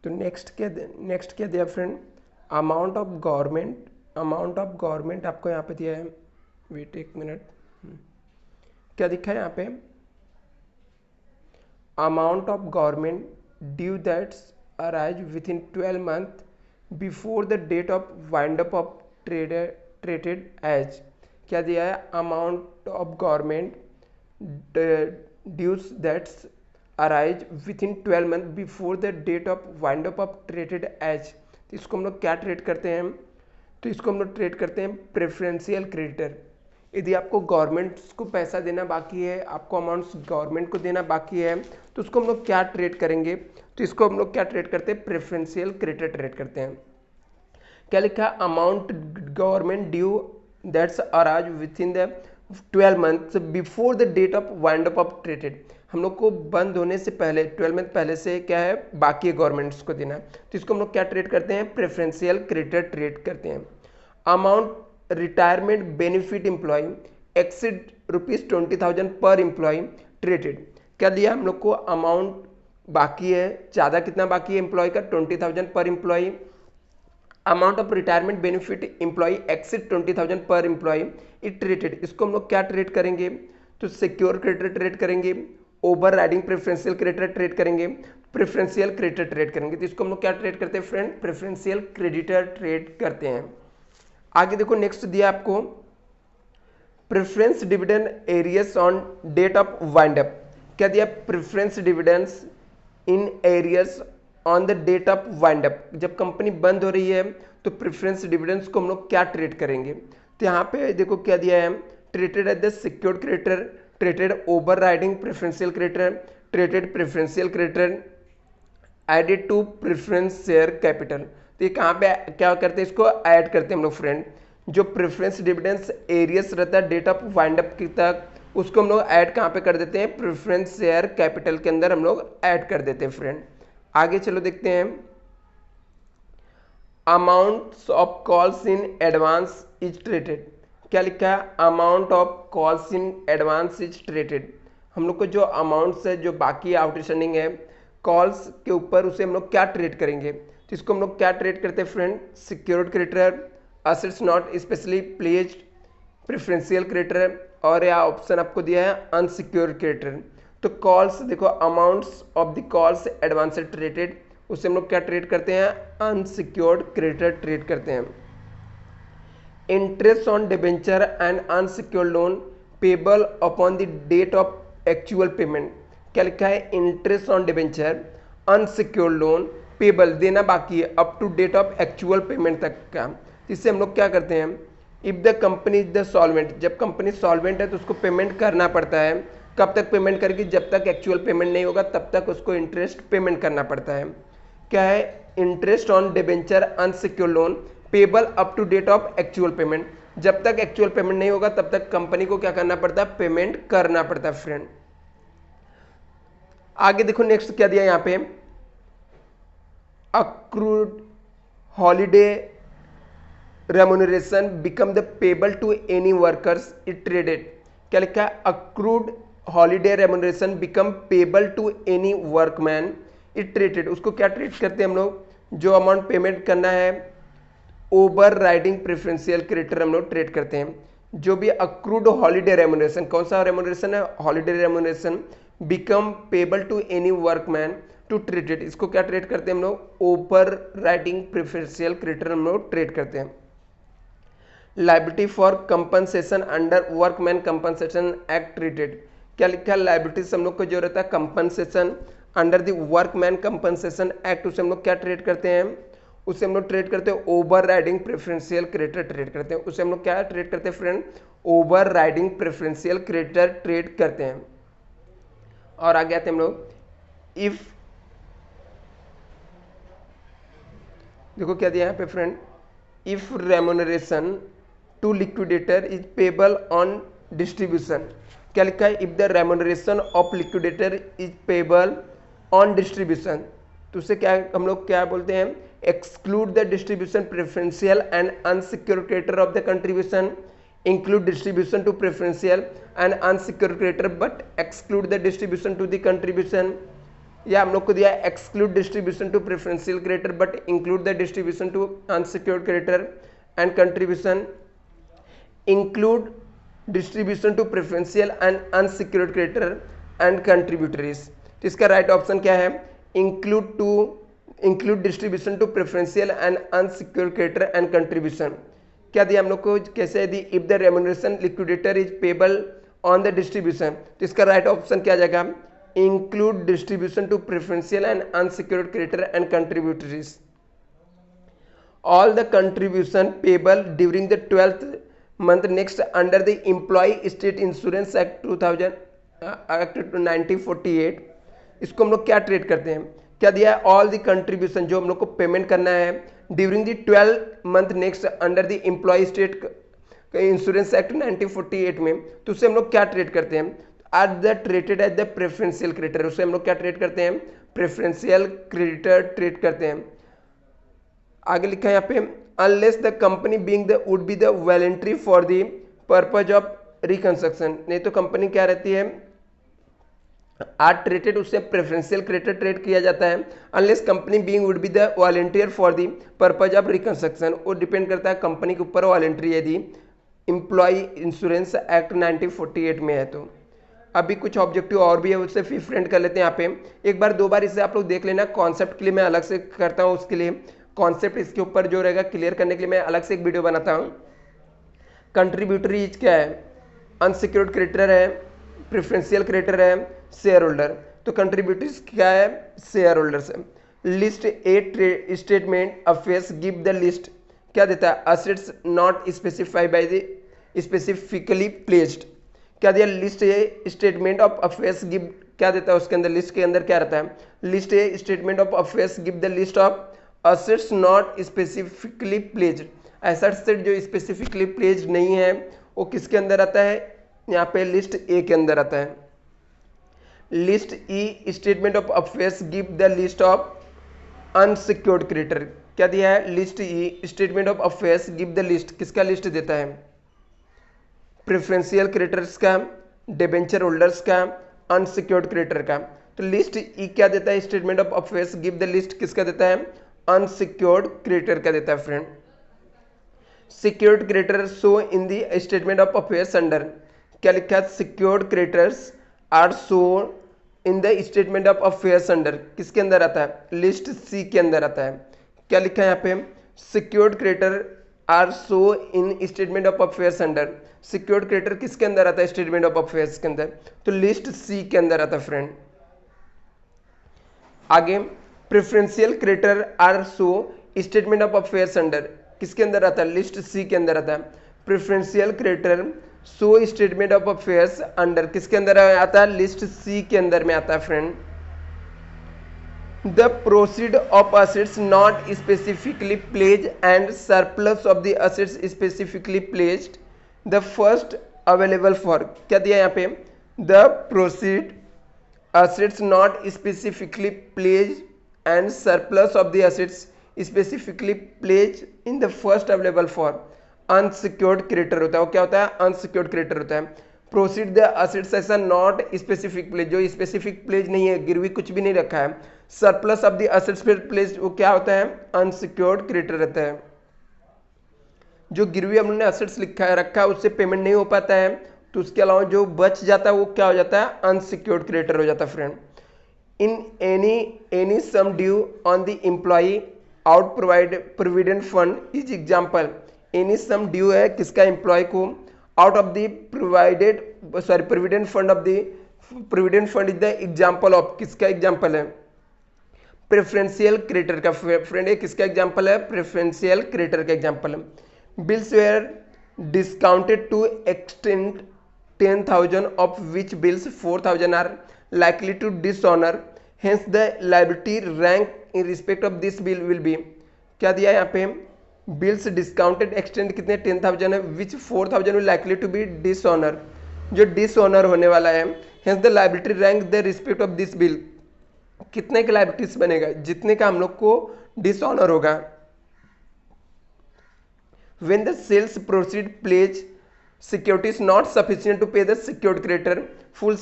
तो नेक्स्ट क्या दिया फ्रेंड, अमाउंट ऑफ गवर्नमेंट आपको यहाँ पे दिया है, वेट एक मिनट, क्या दिखा है यहाँ पे, amount of government due that's arise within 12 month before the date of wind up of treated as, क्या दिया है, amount of government dues that's arise within 12 month before the date of wind up of treated as. तो इसको हम लोग क्या treat करते हैं, तो इसको हम लोग ट्रेड करते हैं प्रेफरेंशियल क्रेडिटर। यदि आपको गवर्नमेंट को पैसा देना बाकी है, आपको अमाउंट्स गवर्नमेंट को देना बाकी है, तो उसको हम लोग क्या ट्रेड करेंगे, तो इसको हम लोग क्या ट्रेड करते हैं, प्रेफरेंशियल क्रेडिटर ट्रेड करते हैं। क्या लिखा है, amount government due that's arise within the 12 months before the date of wind up of treated, हम लोग को बंद होने से पहले 12 मंथ पहले से क्या है बाकी गवर्नमेंट्स को देना, तो इसको हम लोग क्या ट्रेड करते हैं, प्रेफरेंशियल क्रेडिटर ट्रेड करते हैं। Amount retirement benefit employee exceed ₹20,000 per employ traded, क्या दिया हम लोग को, अमाउंट बाकी है, ज़्यादा कितना बाकी है एम्प्लॉय का, 20,000 per employee. Amount of retirement benefit employee exceed 20,000 per employ it traded, इसको हम लोग क्या ट्रेड करेंगे, तो सिक्योर क्रेडिटर ट्रेड करेंगे, over riding preferential creditor trade करेंगे, प्रेफरेंशियल क्रेडिटर ट्रेड करेंगे। तो इसको हम लोग क्या ट्रेड करते हैं फ्रेंड, प्रेफरेंशियल क्रेडिटर ट्रेड करते हैं। आगे देखो नेक्स्ट दिया आपको, preference dividend arrears on date of wind up, क्या दिया, preference dividends in arrears on the date of wind up, जब कंपनी बंद हो रही है तो प्रेफरेंस डिविडेंड्स को हम लोग क्या ट्रेड करेंगे, तो यहाँ पे देखो क्या दिया है, treated at the secured creditor, treated overriding preferential creditor, treated preferential creditor added to preference share capital. तो ये कहाँ पे क्या करते हैं, इसको ऐड करते हैं हम लोग फ्रेंड, जो प्रेफरेंस डिविडेंड्स एरियस रहता है डेट ऑफ वाइंड अप तक, उसको हम लोग ऐड कहाँ पे कर देते हैं, प्रेफरेंस शेयर कैपिटल के अंदर हम लोग ऐड कर देते हैं फ्रेंड। आगे चलो देखते हैं, amounts of calls in advance is treated, क्या लिखा है, amount of calls in advance is treated, हम लोग को जो अमाउंट्स है जो बाकी आउटस्टैंडिंग है कॉल्स के ऊपर, उसे हम लोग क्या ट्रेड करेंगे, तो इसको हम लोग क्या ट्रेड करते हैं friend, secured creditor, assets not specially pledged, preferential creditor, और यह ऑप्शन आपको दिया है अनसिक्योर्ड क्रेडिटर। तो कॉल्स देखो, amounts of the calls advance traded, उसे हम लोग क्या ट्रेड करते हैं, अनसिक्योर्ड क्रेडिटर ट्रेड करते हैं। Interest on debenture and unsecured loan payable upon the date of actual payment, क्या लिखा है, interest on debenture unsecured loan payable देना बाकी है up to date of actual payment तक का, इससे हम लोग क्या करते हैं, if the company is the solvent, जब कंपनी सॉल्वेंट है तो उसको पेमेंट करना पड़ता है, कब तक पेमेंट करेगी, जब तक एक्चुअल पेमेंट नहीं होगा तब तक उसको इंटरेस्ट पेमेंट करना पड़ता है। क्या है, interest on debenture unsecured loan payable up to date of actual payment, जब तक एक्चुअल पेमेंट नहीं होगा तब तक कंपनी को क्या करना पड़ता है, पेमेंट करना पड़ता है फ्रेंड। आगे देखो नेक्स्ट क्या दिया यहाँ पे, accrued holiday remuneration become the payable to any workers it treated, क्या लिखा है, accrued holiday remuneration become payable to any workman it treated, उसको क्या ट्रेड करते हैं हम लोग, जो अमाउंट पेमेंट करना है ओवर राइडिंग प्रेफरेंशियल क्रेडिटर हम लोग ट्रेड करते हैं। जो भी अक्रूड हॉलीडे रेम्यूनरेशन, कौन सा रेम्यूनरेशन है, holiday remuneration become payable to any workman to treated, इसको क्या ट्रेड करते हैं हम लोग, ओवर राइडिंग प्रेफरेंशियल क्रेडिटर हम लोग ट्रेड करते हैं। Liability for compensation under workman compensation act traded, क्या लिखा है, लाइबिलिटीज हम लोग को जो रहता है compensation under the workman compensation act, उसे हम लोग क्या ट्रेड करते हैं, उसे हम लोग ट्रेड करते हैं over riding preferential creditor treat करते हैं, उसे हम लोग क्या ट्रेड करते हैं friend, over riding preferential creditor treat करते हैं। और आगे आते हैं हम लोग, इफ देखो क्या दिया यहाँ पे friend, if remuneration to liquidator is payable on distribution, क्या लिखा है, if the remuneration of liquidator is payable on distribution, तो उसे क्या हम लोग क्या बोलते हैं, exclude the distribution preferential and unsecured creditor of the contribution, include distribution to preferential and unsecured creditor but exclude the distribution to the contribution. या हम लोग को दिया exclude distribution to preferential creditor but include the distribution to unsecured creditor and contribution, include distribution to preferential and unsecured creditor and contributories. तो इसका right option क्या है, include distribution to preferential and unsecured creditor and contribution. क्या दिया हम लोग को, कैसे है दी, if the remuneration liquidator is payable on the distribution. तो इसका राइट ऑप्शन क्या आ जाएगा, include distribution to preferential and unsecured creditor and contributories. All the contribution payable during the 12th month next under the Employee State Insurance Act 1948, इसको हम लोग क्या treat करते हैं, क्या दिया है, ऑल द कंट्रीब्यूशन जो हम लोग को पेमेंट करना है during the 12th month next under the employee state insurance act 1948 में, तो उससे हम लोग क्या ट्रेड करते हैं, are the treated as the preferential creditor, उससे हम लोग क्या ट्रेड करते हैं, प्रेफरेंशियल क्रेडिटर ट्रेड करते हैं। आगे लिखा है यहाँ पे, unless the company being the would be the voluntary for the purpose of reconstruction, नहीं तो कंपनी क्या रहती है, आर ट्रेडेड, उससे प्रेफरेंशियल क्रेडिटर ट्रेड किया जाता है। Unless company being would be the volunteer for the purpose of reconstruction, वो डिपेंड करता है कंपनी के ऊपर वॉलंटरी यदि एम्प्लॉय इंश्योरेंस एक्ट 1948 में है तो। अभी कुछ ऑब्जेक्टिव और भी है, उससे फिर फ्रेंड कर लेते हैं यहाँ पे, एक बार दो बार इसे आप लोग देख लेना, कॉन्सेप्ट के लिए मैं अलग से करता हूँ, उसके लिए कॉन्सेप्ट इसके ऊपर जो रहेगा क्लियर करने के लिए मैं अलग से एक वीडियो बनाता हूँ। कंट्रीब्यूटरीज क्या है, अनसिक्योर्ड क्रेडिटर है, प्रेफरेंशियल क्रेडिटर है, शेयर होल्डर। तो कंट्रीब्यूटरीज क्या है, शेयर होल्डर्स है। List A statement affairs give the list, क्या देता है, assets not specified by the specifically placed, क्या दिया, list A statement of affairs give, क्या देता है उसके अंदर, लिस्ट के अंदर क्या रहता है, list A statement of affairs give the list of assets not specifically pledged, ऐसा असेट जो स्पेसिफिकली प्लेज्ड नहीं है वो किसके अंदर आता है, यहाँ पे लिस्ट ए के अंदर आता है। List e statement of affairs give the list of unsecured creditor, क्या दिया है, list e statement of affairs give the list, किसका लिस्ट देता है, प्रेफरेंशियल क्रेडिटर्स का, डिबेंचर होल्डर्स का, अनसिक्योर्ड क्रेडिटर का। तो लिस्ट ई क्या देता है, statement of affairs give the list किसका देता है, अनसिक्योर्ड क्रेडिटर का देता है friend. Secured creditor show in the statement of affairs under, क्या लिखा है, secured creditors are show in the statement of affairs under, किसके अंदर आता है, लिस्ट सी के अंदर आता है। क्या लिखा है यहाँ पे, secured creditor are show in statement of affairs under, secured creditor किसके अंदर आता है, स्टेटमेंट ऑफ अफेयर्स के अंदर, तो लिस्ट सी के अंदर आता है फ्रेंड। आगे preferential creditor are show statement of affairs under, किसके अंदर आता है, लिस्ट सी के अंदर आता है। Preferential creditor show statement of affairs under, किसके अंदर आता है, लिस्ट सी के अंदर में आता है friend. The proceed of assets not specifically plays and surplus of the assets specifically pledged, the first available for, क्या दिया यहाँ पे, the proceed assets not specifically pledged and surplus of the assets specifically pledged in the first available for unsecured creditor होता है, वो क्या होता है, unsecured creditor होता है। प्रोसीड द असेट्स ऐसा नॉट स्पेसिफिक प्लेज, जो स्पेसिफिक प्लेज नहीं है, गिरवी कुछ भी नहीं रखा है, surplus of the assets pledge, वो क्या होता है, अनसिक्योर्ड क्रेडिटर रहता है। जो गिरवी हमने असेट्स लिखा है रखा है उससे पेमेंट नहीं हो पाता है, तो उसके अलावा जो बच जाता है वो क्या हो जाता है, अनसिक्योर्ड क्रेडिटर हो जाता है friend. In any sum due on the employee out provident fund is example, any sum due है किसका, एम्प्लॉय को, out of the provident fund of the provident fund is the example of, किसका example है, preferential creditor का friend, ये किसका example है, preferential creditor का एग्जाम्पल है। Bills were discounted to extend 10,000 of which bills 4,000 are likely to dishonor, hence the liability rank in respect of this bill will be, क्या दिया है यहाँ पे, bills discounted extend कितने 10,000 है, which 4,000 will likely to be dishonor, जो dishonor होने वाला है, hence the liability rank the respect of this bill, कितने का liabilities बनेगा, जितने का हम लोग को dishonor होगा। when the sales proceed pledge security is not sufficient to pay the secured creditor full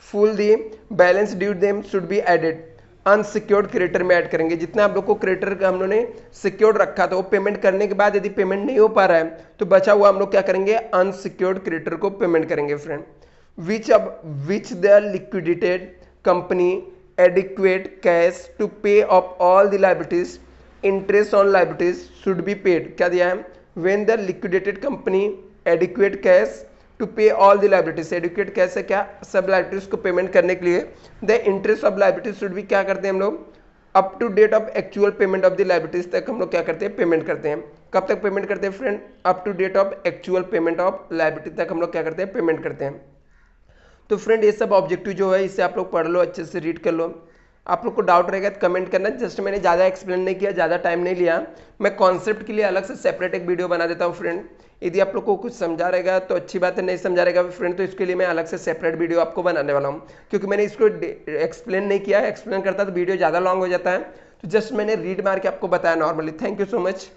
full the balance due them should be added. Unsecured creditor में ऐड करेंगे। जितना आप लोग को क्रेडिटर का हम लोगों ने सिक्योर्ड रखा था वो पेमेंट करने के बाद यदि पेमेंट नहीं हो पा रहा है तो बचा हुआ हम लोग क्या करेंगे, अनसिक्योर्ड क्रेडिटर को पेमेंट करेंगे friend. Which the liquidated company adequate cash to pay off all the liabilities, interest on liabilities should be paid. क्या दिया है, when the liquidated company adequate cash to pay all the liabilities. Adequate cash है क्या, सब liabilities को payment करने के लिए। The interest of liabilities should be क्या करते हैं हम लोग, up to date of actual payment of the liabilities तक हम लोग क्या करते हैं, पेमेंट करते हैं। कब तक पेमेंट करते हैं friend, up to date of actual payment of liability तक हम लोग क्या करते हैं, पेमेंट करते हैं। तो फ्रेंड ये सब ऑब्जेक्टिव जो है इसे आप लोग पढ़ लो, अच्छे से रीड कर लो। आप लोग को डाउट रहेगा तो कमेंट करना। जस्ट मैंने ज़्यादा एक्सप्लेन नहीं किया, ज़्यादा टाइम नहीं लिया। मैं कॉन्सेप्ट के लिए अलग से सेपरेट एक वीडियो बना देता हूँ फ्रेंड। यदि आप लोग को कुछ समझा रहेगा तो अच्छी बात है, नहीं समझा रहेगा फ्रेंड तो इसके लिए मैं अलग से सेपरेट वीडियो आपको बनाने वाला हूँ, क्योंकि मैंने इसको एक्सप्लेन नहीं किया है। एक्सप्लेन करता तो वीडियो ज़्यादा लॉन्ग हो जाता है। तो जस्ट मैंने रीड मार के आपको बताया normally. Thank you so much.